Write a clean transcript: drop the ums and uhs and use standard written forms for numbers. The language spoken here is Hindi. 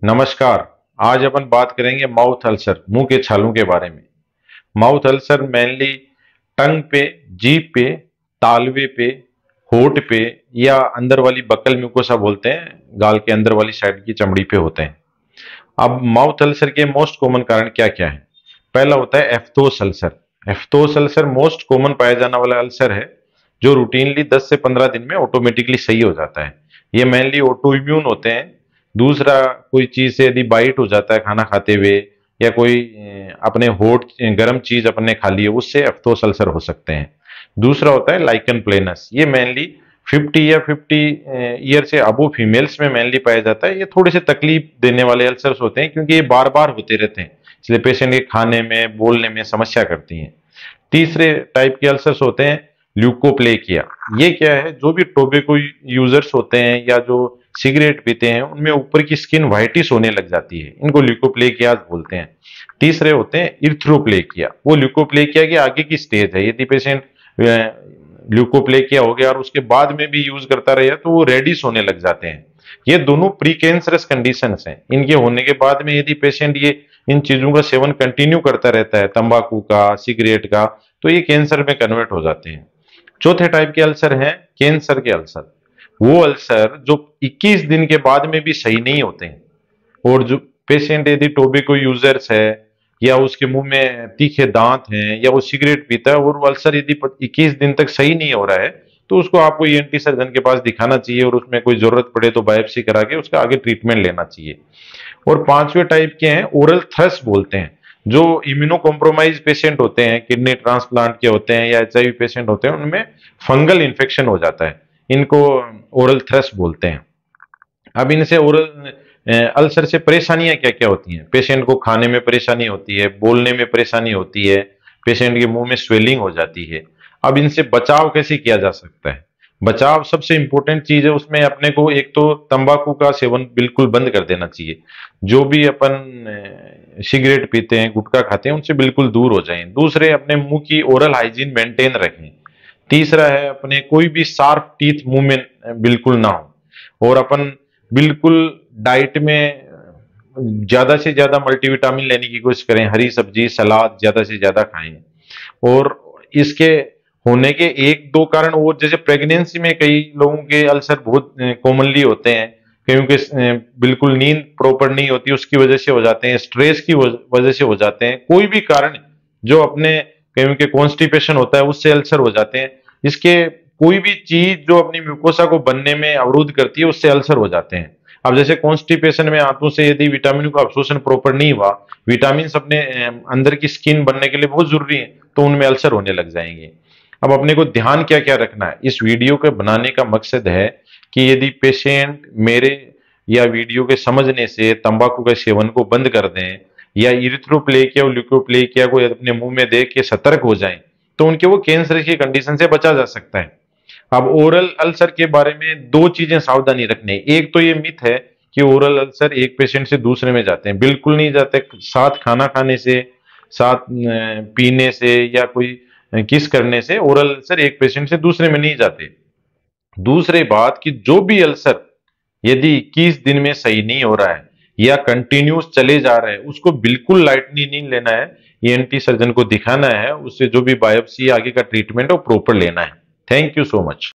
नमस्कार। आज अपन बात करेंगे माउथ अल्सर, मुंह के छालों के बारे में। माउथ अल्सर मेनली टंग पे, जीभ पे, तालवे पे, होठ पे या अंदर वाली बक्कल म्यूकोसा बोलते हैं, गाल के अंदर वाली साइड की चमड़ी पे होते हैं। अब माउथ अल्सर के मोस्ट कॉमन कारण क्या क्या है? पहला होता है एफ्थोस अल्सर। एफ्थोस अल्सर मोस्ट कॉमन पाया जाने वाला अल्सर है जो रूटीनली 10 से 15 दिन में ऑटोमेटिकली सही हो जाता है। ये मेनली ऑटो इम्यून होते हैं। दूसरा, कोई चीज से यदि बाइट हो जाता है खाना खाते हुए, या कोई अपने होठ गर्म चीज अपने खा ली है, उससे एफ्थोस अल्सर हो सकते हैं। दूसरा होता है लाइकन प्लेनस। ये मेनली 50 या 50 ईयर से अबो फीमेल्स में मेनली पाया जाता है। ये थोड़े से तकलीफ देने वाले अल्सर्स होते हैं क्योंकि ये बार बार होते रहते हैं, इसलिए पेशेंट के खाने में बोलने में समस्या करती हैं। तीसरे टाइप के अल्सर्स होते हैं ल्यूकोप्लेकिया। ये क्या है? जो भी टोबैको यूजर्स होते हैं या जो सिगरेट पीते हैं, उनमें ऊपर की स्किन व्हाइटिश होने लग जाती है, इनको ल्यूकोप्लेकिया बोलते हैं। तीसरे होते हैं इर्थ्रोप्लेकिया। वो ल्यूकोप्लेकिया के आगे की स्टेज है। यदि पेशेंट ल्यूकोप्लेकिया हो गया और उसके बाद में भी यूज करता रहे तो वो रेडिश होने लग जाते हैं। ये दोनों प्री कैंसरस कंडीशंस हैं। इनके होने के बाद में यदि पेशेंट ये इन चीजों का सेवन कंटिन्यू करता रहता है, तंबाकू का, सिगरेट का, तो ये कैंसर में कन्वर्ट हो जाते हैं। चौथे टाइप के अल्सर हैं कैंसर के अल्सर। वो अल्सर जो 21 दिन के बाद में भी सही नहीं होते हैं। और जो पेशेंट यदि टोबैको यूजर्स है, या उसके मुंह में तीखे दांत हैं, या वो सिगरेट पीता है और वो अल्सर यदि 21 दिन तक सही नहीं हो रहा है, तो उसको आपको ईएनटी सर्जन के पास दिखाना चाहिए और उसमें कोई जरूरत पड़े तो बायोप्सी करा के उसका आगे ट्रीटमेंट लेना चाहिए। और पांचवें टाइप के हैं ओरल थ्रस बोलते हैं। जो इम्यूनो कॉम्प्रोमाइज पेशेंट होते हैं, किडनी ट्रांसप्लांट के होते हैं या एचआईवी पेशेंट होते हैं, उनमें फंगल इन्फेक्शन हो जाता है, इनको ओरल थ्रस बोलते हैं। अब इनसे ओरल अल्सर से परेशानियां क्या क्या होती हैं? पेशेंट को खाने में परेशानी होती है, बोलने में परेशानी होती है, पेशेंट के मुंह में स्वेलिंग हो जाती है। अब इनसे बचाव कैसे किया जा सकता है? बचाव सबसे इंपॉर्टेंट चीज है, उसमें अपने को एक तो तंबाकू का सेवन बिल्कुल बंद कर देना चाहिए। जो भी अपन सिगरेट पीते हैं, गुटखा खाते हैं, उनसे बिल्कुल दूर हो जाएं। दूसरे, अपने मुंह की ओरल हाइजीन मेंटेन रखें। तीसरा है, अपने कोई भी शार्प टीथ मुंह में बिल्कुल ना हो। और अपन बिल्कुल डाइट में ज्यादा से ज्यादा मल्टीविटामिन लेने की कोशिश करें, हरी सब्जी, सलाद ज्यादा से ज्यादा खाएं। और इसके होने के एक दो कारण और, जैसे प्रेगनेंसी में कई लोगों के अल्सर बहुत कॉमनली होते हैं, क्योंकि बिल्कुल नींद प्रॉपर नहीं होती, उसकी वजह से हो जाते हैं, स्ट्रेस की वजह से हो जाते हैं, कोई भी कारण जो अपने कहीं के कॉन्स्टिपेशन होता है उससे अल्सर हो जाते हैं। इसके कोई भी चीज जो अपनी म्यूकोसा को बनने में अवरुद्ध करती है, उससे अल्सर हो जाते हैं। अब जैसे कॉन्स्टिपेशन में आंतों से यदि विटामिन का अब्सॉर्प्शन प्रॉपर नहीं हुआ, विटामिन अपने अंदर की स्किन बनने के लिए बहुत जरूरी है, तो उनमें अल्सर होने लग जाएंगे। अब अपने को ध्यान क्या क्या रखना है? इस वीडियो के बनाने का मकसद है कि यदि पेशेंट मेरे या वीडियो के समझने से तंबाकू के सेवन को बंद कर दें, या इरिथ्रोप्लेकिया और ल्यूकोप्लेकिया को अपने मुंह में देख के सतर्क हो जाएं, तो उनके वो कैंसर की कंडीशन से बचा जा सकता है। अब ओरल अल्सर के बारे में दो चीजें सावधानी रखनी है। एक तो ये मिथ है कि ओरल अल्सर एक पेशेंट से दूसरे में जाते हैं, बिल्कुल नहीं जाते। साथ खाना खाने से, साथ पीने से, या कोई किस करने से ओरल अल्सर एक पेशेंट से दूसरे में नहीं जाते। दूसरी बात कि जो भी अल्सर यदि 21 दिन में सही नहीं हो रहा है या कंटिन्यूस चले जा रहा है, उसको बिल्कुल लाइटली नहीं लेना है। ईएनटी सर्जन को दिखाना है, उससे जो भी बायोप्सी आगे का ट्रीटमेंट है वो प्रॉपर लेना है। Thank you so much.